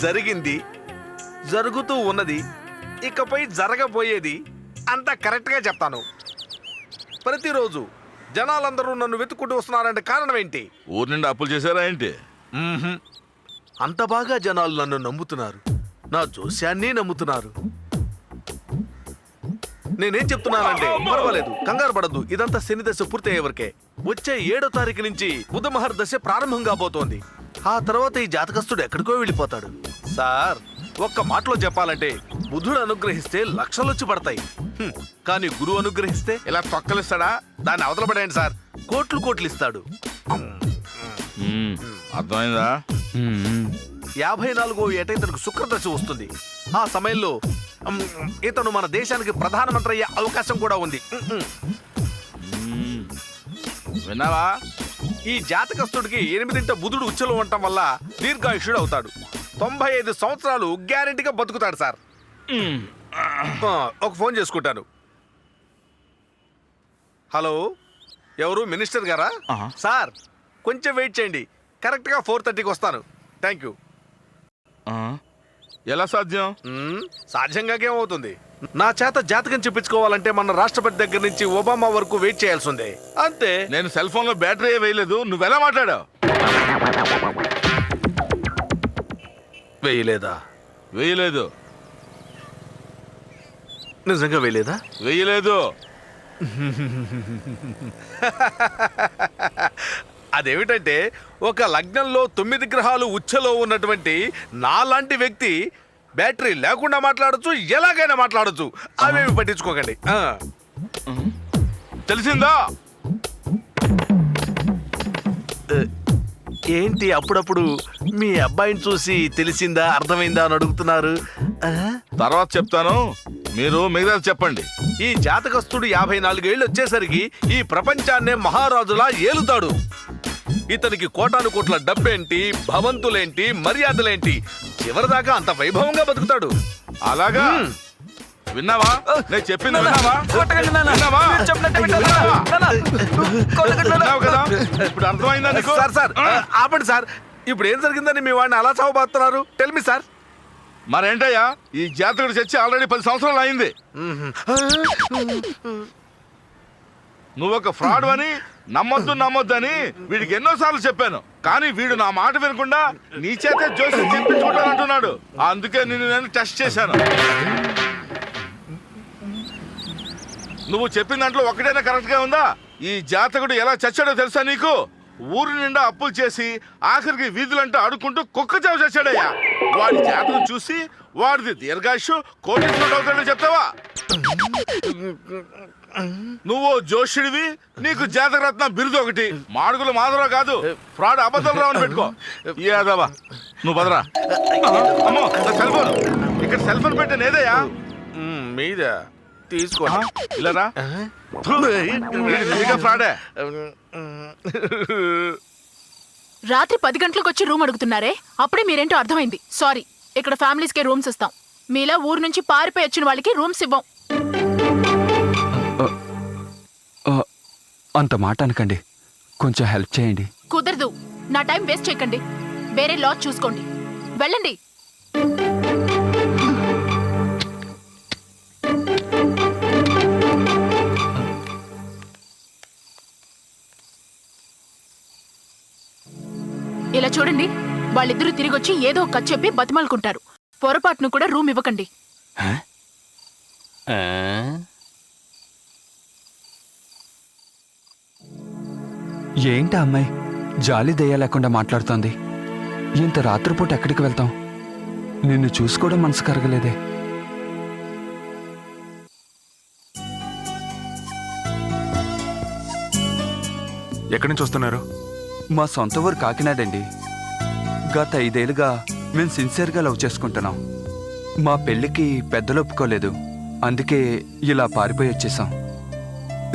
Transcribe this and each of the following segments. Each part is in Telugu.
జరిగింది, జరుగుతూ ఉన్నది, ఇకపై జరగబోయేది అంతా కరెక్ట్గా చెప్తాను. ప్రతిరోజు జనాలందరూ నన్ను వెతుక్కుంటూ వస్తున్నారంటే కారణం ఏంటి? ఊరి నుండి అప్పులు చేశారా ఏంటి? అంత బాగా జనాలు నన్ను నమ్ముతున్నారు, నా జోస్యాన్ని నమ్ముతున్నారు. నేనేం చెప్తున్నానంటే పర్వాలేదు, కంగారు పడద్దు. ఇదంతా శని దశ పూర్తయ్యే వరకే. వచ్చే 7వ తారీఖు నుంచి బుధమహర్ దశ ప్రారంభం కాబోతోంది. ఆ తర్వాత ఈ జాతకస్తుడు ఎక్కడికో వెళ్ళిపోతాడు. సార్, ఒక్క మాటలో చెప్పాలంటే బుధుడు అనుగ్రహిస్తే లక్షలొచ్చి పడతాయి. కానీ గురువు అనుగ్రహిస్తే ఇలా తొక్కలిస్తాడా? దాన్ని అవతల పడేయండి సార్, కోట్లు కోట్లు ఇస్తాడు. అర్థమైందా? 54వ ఏట ఇతనికి శుక్రదశ వస్తుంది. ఆ సమయంలో ఇతను మన దేశానికి ప్రధానమంత్రి అయ్యే అవకాశం కూడా ఉంది. విన్నావా? ఈ జాతకస్తుడికి 8ంట బుధుడు ఉచ్చలో ఉండటం వల్ల దీర్ఘాయుషుడు అవుతాడు. 95 సంవత్సరాలు గ్యారెంటీగా బతుకుతాడు సార్. ఒక ఫోన్ చేసుకుంటాను. హలో, ఎవరు? మినిస్టర్ గారా? సార్, కొంచెం వెయిట్ చేయండి, కరెక్ట్గా 4:30కి వస్తాను. Thank you. ఎలా సాధ్యం? సాధ్యంగా ఏమవుతుంది? నా చేత జాతకం చెప్పించుకోవాలంటే మన రాష్ట్రపతి దగ్గర నుంచి ఒబామా వరకు వెయిట్ చేయాల్సిందే, అంతే. నేను సెల్ ఫోన్ లో బ్యాటరీ వేయలేదు, నువ్వెలా మాట్లాడావు? వేయలేదా? వేయలేదు. నిజంగా వేయలేదా? వేయలేదు. అదేమిటంటే ఒక లగ్నంలో 9 గ్రహాలు ఉచ్చలో ఉన్నటువంటి నాలాంటి వ్యక్తి బ్యాటరీ లేకుండా మాట్లాడచ్చు, ఎలాగైనా మాట్లాడచ్చు. అవేమి పట్టించుకోకండి. తెలిసిందా? ఏంటి అప్పుడప్పుడు మీ అబ్బాయిని చూసి తెలిసిందా, అర్థమైందా అని అడుగుతున్నారు? తర్వాత చెప్తాను, మీరు మిగతా చెప్పండి. ఈ జాతకస్తుడు 54 ఏళ్ళు వచ్చేసరికి ఈ ప్రపంచాన్నే మహారాజులా ఏలుతాడు. ఇతనికి కోటాను కోట్ల డబ్బేంటి, భవంతులేంటి, మర్యాదలేంటి, చివరిదాకా అంత వైభవంగా బతుకుతాడు. అలాగా? విన్నావా? నేను చెప్పింది విన్నావా? ఇప్పుడు అర్థమైందా నీకు? సార్ సార్ ఆపండి సార్, ఇప్పుడు ఏం జరిగిందని మీ వాడిని అలా చావబాతున్నారు? Tell me sir. మరేంటయ్యా, ఈ జాతకుడు చచ్చి ఆల్రెడీ 10 సంవత్సరాలు అయింది. నువ్వు ఒక ఫ్రాడ్ అని నమ్మొద్దు అని వీడికి ఎన్నోసార్లు చెప్పాను, కానీ వీడు నా మాట వినకుండా నీ చేతే జోసి చెప్పించుకుంటానంటున్నాడు. అందుకే నేను టెస్ట్ చేశాను. నువ్వు చెప్పిన దాంట్లో ఒకటైనా కరెక్ట్ గా ఉందా? ఈ జాతకుడు ఎలా చచ్చాడో తెలుసా నీకు? ఊరి నిండా అప్పులు చేసి ఆఖరికి వీధులంటూ అడుక్కుంటూ కుక్క చావు చచ్చాడయ్యా. వాడి జాతకం చూసి వాడిది దీర్ఘాయుషు, కోటీశ్వరుడు అవుతాడో చెప్తావా? నువ్వు జోషుడివి, నీకు జాతకరత్న బిరుదు ఒకటి. మాడుగుల మాధవరావు కాదు, ఫ్రాడ్ అబద్ధరావు అని పెట్టుకో. ఏదవా నువ్వు బదరా. అమ్మో, సెల్ ఫోన్ ఇక్కడ, సెల్ ఫోన్ పెట్టాను. ఏదయ్యా మీద తీసుకో. ఇలారా ఫ్రాడే. రాత్రి 10 గంటలకు వచ్చి రూమ్ అడుగుతున్నారే, అప్పుడే మీరేంటో అర్థమైంది. సారీ, ఇక్కడ ఫ్యామిలీస్కే రూమ్స్ ఇస్తాం, మీలా ఊరు నుంచి పారిపోయి వచ్చిన వాళ్ళకి రూమ్స్ ఇవ్వం. అంత మాట అనకండి, కొంచెం హెల్ప్ చేయండి. కుదరదు, నా టైం వేస్ట్ చేయకండి, వేరే లాడ్జ్ చూసుకోండి, వెళ్ళండి. ఇలా చూడండి, వాళ్ళిద్దరూ తిరిగొచ్చి ఏదో ఒక కథ చెప్పి బతిమాలుకుంటారు. పొరపాటును కూడా రూమ్ ఇవ్వకండి. ఏంటి అమ్మాయి జాలి దయ లేకుండా మాట్లాడుతోంది? ఇంత రాత్రిపూట ఎక్కడికి వెళ్తాం? నిన్ను చూసుకోవడం మనసు కరగలేదే. ఎక్కడి నుంచి వస్తున్నారు? మా సొంత ఊరు కాకినాడండి. గత 5 ఏళ్ళుగా మేము సిన్సియర్గా లవ్ చేసుకుంటున్నాం. మా పెళ్ళికి పెద్దలు ఒప్పుకోలేదు, అందుకే ఇలా పారిపోయి వచ్చేసాం.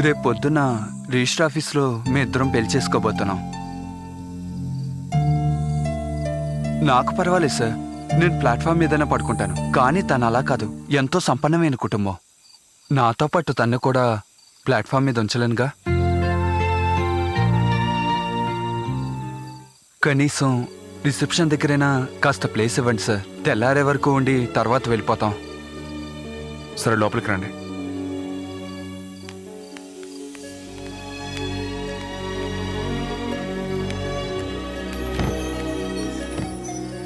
రేపు పొద్దున్న రిజిస్టర్ ఆఫీస్లో మీ ఇద్దరం పెళ్లి చేసుకోబోతున్నాం. నాకు పర్వాలేదు సార్, నేను ప్లాట్ఫామ్ మీదనే పడుకుంటాను. కానీ తను అలా కాదు, ఎంతో సంపన్నమైన కుటుంబం. నాతో పాటు తను కూడా ప్లాట్ఫామ్ మీద ఉంచలేనుగా. కనీసం రిసెప్షన్ దగ్గరైనా కాస్త ప్లేస్ ఇవ్వండి సార్. తెల్లారే వరకు ఉండి తర్వాత వెళ్ళిపోతాం. సరే లోపలికి రండి.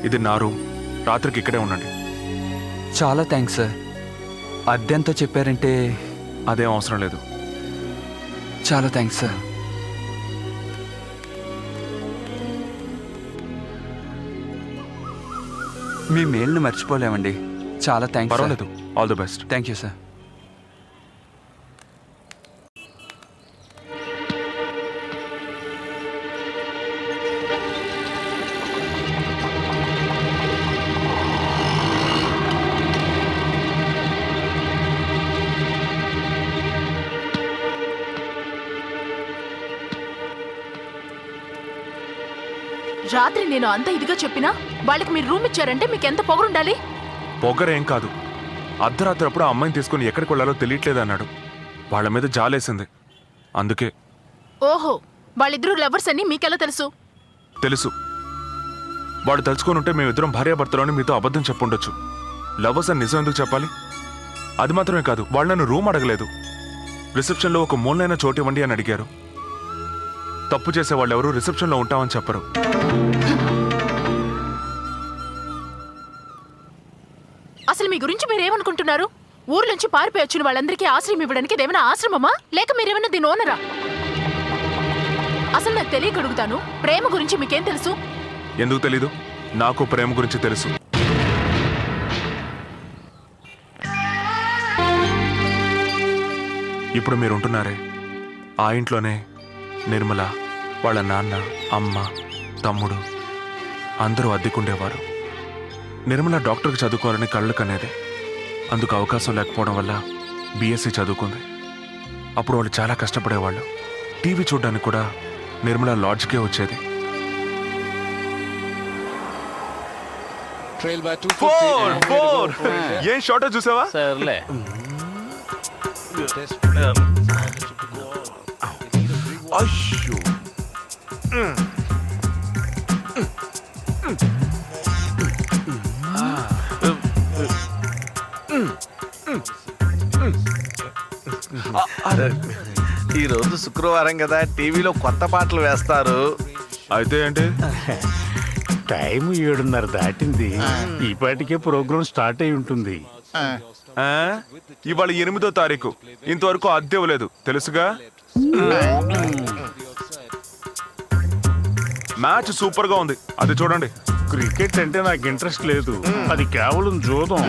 ఇది నా రూమ్. రాత్రికి ఇక్కడే ఉండండి. చాలా థ్యాంక్స్ సార్. అద్దెంతో చెప్పారంటే? అదేం అవసరం లేదు. చాలా థ్యాంక్స్ సార్. మీ మేల్ని మర్చిపోలేమండి. చాలా థ్యాంక్స్. పర్వాలేదు. All the best. Thank you sir. రాత్రి నేను అంత ఇదిగా చెప్పినా వాళ్ళకి మీరు రూమ్ ఇచ్చారంటే మీకు ఎంత పొగరుండాలి? పొగరేం కాదు. అర్ధరాత్రి అప్పుడు ఆ అమ్మాయిని తీసుకుని ఎక్కడికి వెళ్ళాలో తెలియట్లేదు అన్నాడు. వాళ్ళ మీద జాలేసింది. అందుకే. ఓహో, వాళ్ళిద్దరూ లవర్స్ అని మీకెలా తెలుసు? తెలుసు. వాడు తలుచుకొని ఉంటే మేమిద్దరం భార్యాభర్తలోని మీతో అబద్ధం చెప్పుండొచ్చు. లవర్స్ అని నిజం ఎందుకు చెప్పాలి? అది మాత్రమే కాదు, వాళ్ళు నన్ను రూమ్ అడగలేదు. రిసెప్షన్లో ఒక మూలనైనా చోటు ఇవ్వండి అని అడిగారు. తప్పు చేసే వాళ్ళు ఎవరు రిసెప్షన్లో ఉంటామని చెప్పరు. అసలు మీ గురించి మీరేమనుకుంటున్నారు? ఊర్లోంచి పారిపోయి వచ్చిన వాళ్ళందరికీ ఆశ్రయం ఇవ్వడానికి ఇదేమైనా ఆశ్రమమా, లేక మీరేమైనా దీని ఓనరా? అసలు నాకు తెలియక అడుగుతాను, ప్రేమ గురించి మీకేం తెలుసు? ఎందుకు తెలీదు? నాకు ప్రేమ గురించి తెలుసు. ఇప్పుడు మీరుంటున్నారే ఆ ఇంట్లోనే నిర్మల, వాళ్ళ నాన్న, అమ్మ, తమ్ముడు అందరూ అద్దెకుండేవారు. నిర్మల డాక్టర్కి చదువుకోవాలని కళ్ళు కనేది. అందుకు అవకాశం లేకపోవడం వల్ల బీఎస్సీ చదువుకుంది. అప్పుడు వాళ్ళు చాలా కష్టపడేవాళ్ళు. టీవీ చూడడానికి కూడా నిర్మల లాడ్జ్కే వచ్చేది. ఏం షార్టో చూసావా? సర్లే. అయ్యో, ఈ రోజు శుక్రవారం కదా, టీవీలో కొత్త పాటలు వేస్తారు. అయితే ఏంటి? టైం 7:30 దాటింది. ఈ పాటికే ప్రోగ్రామ్ స్టార్ట్ అయి ఉంటుంది. ఆ? ఇవాళ 8వ తారీఖు. ఇంతవరకు అద్దె ఇవ్వలేదు తెలుసుగా. మ్యాచ్ సూపర్ గా ఉంది, అది చూడండి. క్రికెట్ అంటే నాకు ఇంట్రెస్ట్ లేదు, అది కేవలం జూదం.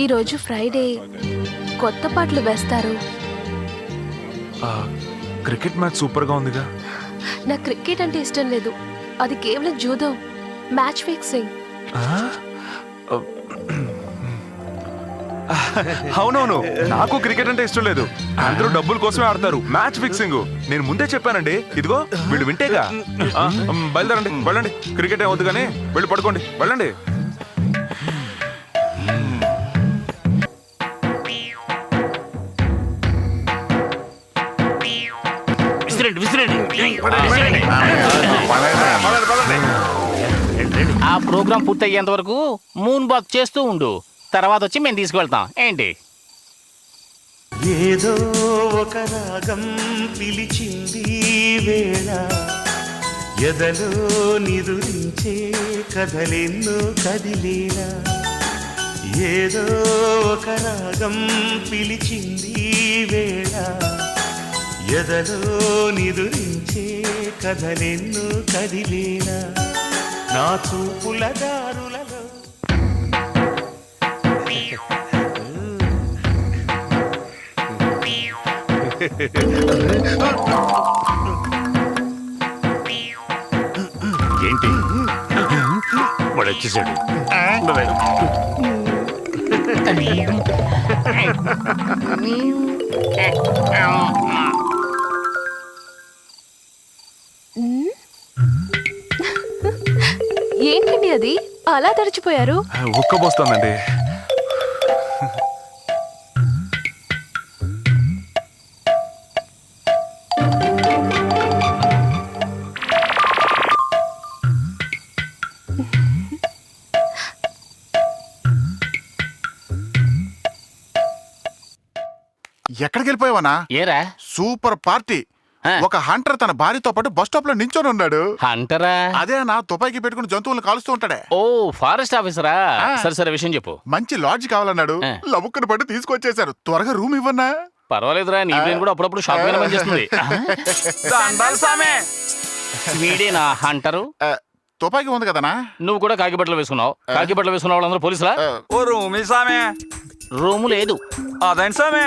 ఈరోజు ఫ్రైడే, కొత్త పాటలు వేస్తారు. క్రికెట్ మ్యాచ్ సూపర్ గా ఉందిగా. నాకు క్రికెట్ అంటే ఇష్టం లేదు, అది కేవలం జూదం, మ్యాచ్ ఫిక్సింగ్. అవునవును, నాకు క్రికెట్ అంటే ఇష్టం లేదు. అందరూ డబ్బుల కోసమే ఆడతారు. మ్యాచ్ ఫిక్సింగ్ నేను ముందే చెప్పానండి. ఇదిగో వీళ్ళు వింటేగా. బయలుదేరండి, వెళ్ళండి. క్రికెట్ ఏం వద్దు కానీ వెళ్ళి పడుకోండి, వెళ్ళండి. ఆ ప్రోగ్రాం పూర్తయ్యేంత వరకు మూన్ బాక్ చేస్తూ ఉండు, తర్వాత వచ్చి మేము తీసుకువెళ్తాం. ఏంటి? ఏదో ఒక రాగం పిలిచింది వేళ, ఎదలో నిదురించే కథలెన్నో కదిలేలా. ఏదో ఒక రాగం పిలిచింది వేళ, ఎదలో నిదురించే కథలెన్నో కదిలేలా. నా చూపుల దారులలో ఏంటి వాడు వచ్చేసాడు. అది అలా తడిచిపోయారు? ఉక్కబోస్తోందండి. ఎక్కడికి వెళ్ళిపోయావనా? ఏరా సూపర్ పార్టీ. ఆ. ఒక హంటర్ తన భార్యతో పాటు బస్ స్టాప్ లో నించొని ఉన్నాడు. హంటరా? అదే నా తుపాకీ పెట్టుకుని జంతువులను కాలుస్తూ ఉంటాడే. ఓ ఫారెస్ట్ ఆఫీసరా? ఆ. సరే సరే విషయం చెప్పు. మంచి లాడ్జ్ కావాలన్నాడు. ఆ. లబుక్కుని పట్టి తీసుకొచ్చేసారు. త్వరగా రూమ్ ఇవ్వన్నా? పర్వాలేదురా, నీ బ్రెయిన్ కూడా అప్పుడప్పుడు షాప్ గా పనిచేస్తుంది. వీడే నా హంటరు. తుపాకీ ఉంది కదనా? నువ్వు కూడా కాకి బట్టలు వేసుకున్నావు. కాకి బట్టలు వేసుకున్న వాళ్ళందరూ పోలీసులా? ఓ రూమ్ సామే. రూము లేదు. అదేంటి సామే?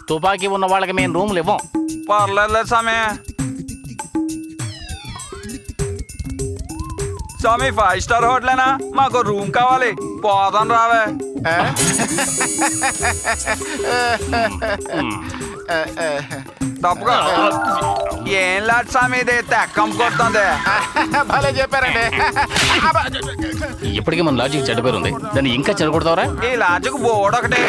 తుపాకీ ఉన్న వాళ్ళకి మేము రూములు ఇవ్వం. పర్లేదు సామే. స్వామి 5 స్టార్ హోటలేనా? మాకు రూమ్ కావాలి. పోదాం రావే. తప్పుగా ఏం లాట్ స్వామి ఇది తెక్కం కొడుతుంది. భలే చెప్పారండి. ఇప్పటికీ మన లాజిక్ చెడ్డ పేరు ఉంది, దాన్ని ఇంకా చెడగొడతావరా? ఈ లాజుకు బోర్డు ఒకటి.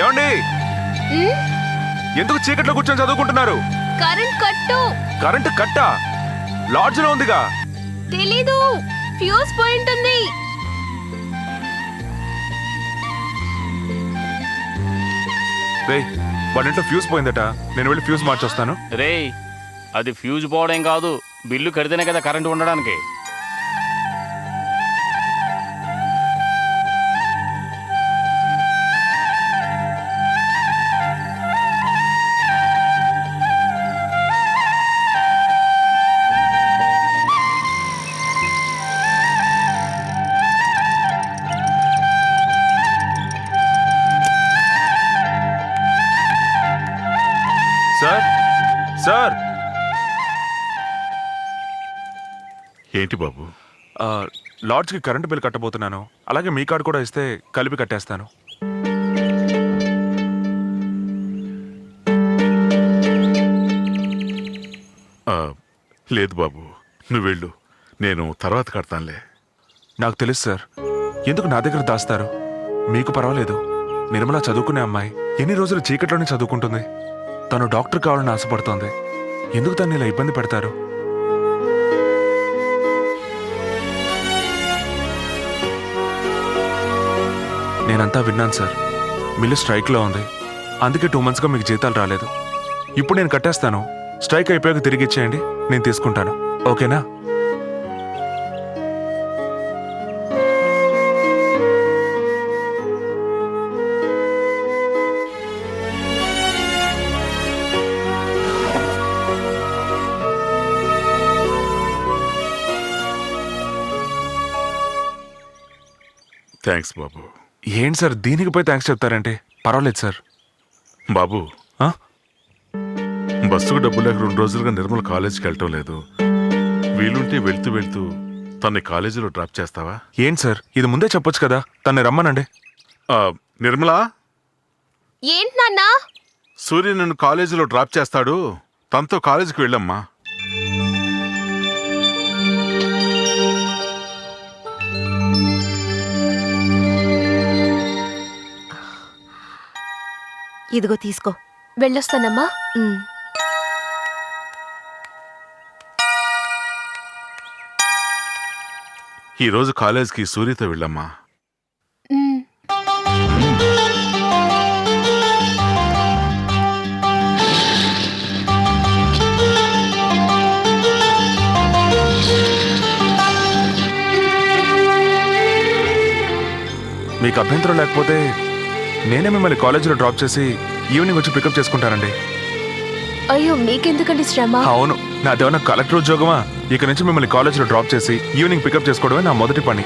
ఏమండి, ఎందుకు చీకట్లో కూర్చొని చదువుకుంటున్నారు? కరెంట్ కట్టు. కరెంటు కట్టా? లాడ్జ్ లో ఉందిగా. తెలీదు, ఫ్యూజ్ పాయింట్ ఉంది. రేయ్, వాడింట్లో ఫ్యూజ్ పోయిందట. నేను వెళ్ళి ఫ్యూజ్ మార్చొస్తాను. రేయ్, అది ఫ్యూజ్ పోవడం కాదు, బిల్లు కడితేనే కదా కరెంటు ఉండడానికి. Sir, sir. ఏంటి బాబు? లాడ్జ్కి కరెంటు బిల్ కట్టబోతున్నాను. అలాగే మీ కార్డు కూడా ఇస్తే కలిపి కట్టేస్తాను. లేదు బాబు, నువ్వు వెళ్ళు, నేను తర్వాత కడతానులే. నాకు తెలుసు సార్. ఎందుకు నా దగ్గర దాస్తారు? మీకు పర్వాలేదు. నిర్మల చదువుకునే అమ్మాయి. ఎన్ని రోజులు చీకట్లోనే చదువుకుంటుంది. తను డాక్టర్ కావాలని ఆశపడుతోంది. ఎందుకు తను ఇలా ఇబ్బంది పెడతారు? నేనంతా విన్నాను సార్. మిల్లు స్ట్రైక్లో ఉంది. అందుకే 2 monthsగా మీకు జీతాలు రాలేదు. ఇప్పుడు నేను కట్టేస్తాను. స్ట్రైక్ అయిపోయాక తిరిగి ఇచ్చేయండి, నేను తీసుకుంటాను. ఓకేనా? థ్యాంక్స్ బాబు. ఏంటి సార్ దీనికి పోయి థ్యాంక్స్ చెప్తారంటే? పర్వాలేదు సార్. బాబు, ఆ? బస్సుకు డబ్బు లేక 2 రోజులుగా నిర్మల కాలేజీకి వెళ్ళటం లేదు. వీలుంటే వెళ్తూ వెళ్తూ తన్ని కాలేజీలో డ్రాప్ చేస్తావా? ఏంటి సార్, ఇది ముందే చెప్పొచ్చు కదా. తన్ని రమ్మనండి. నిర్మల, ఏంటి నాన్న? సూర్య నన్ను కాలేజీలో డ్రాప్ చేస్తాడు, తనతో కాలేజీకి వెళ్ళమ్మా. ఇదిగో తీసుకో. వెళ్ళొస్తానమ్మా. ఈరోజు కాలేజీకి సూర్యతో వెళ్ళమ్మా. మీకు అభ్యంతరం లేకపోతే నేనే మిమ్మల్ని కాలేజీలో డ్రాప్ చేసి ఈవినింగ్ వచ్చి పికప్ చేసుకుంటానండి. అయ్యో, మీకెందుకండి శ్రమ? అవును, నాదేమన్నా కలెక్టర్ ఉద్యోగమా? ఇక నుంచి మిమ్మల్ని కాలేజీలో డ్రాప్ చేసి ఈవినింగ్ పికప్ చేసుకోవడమే నా మొదటి పని.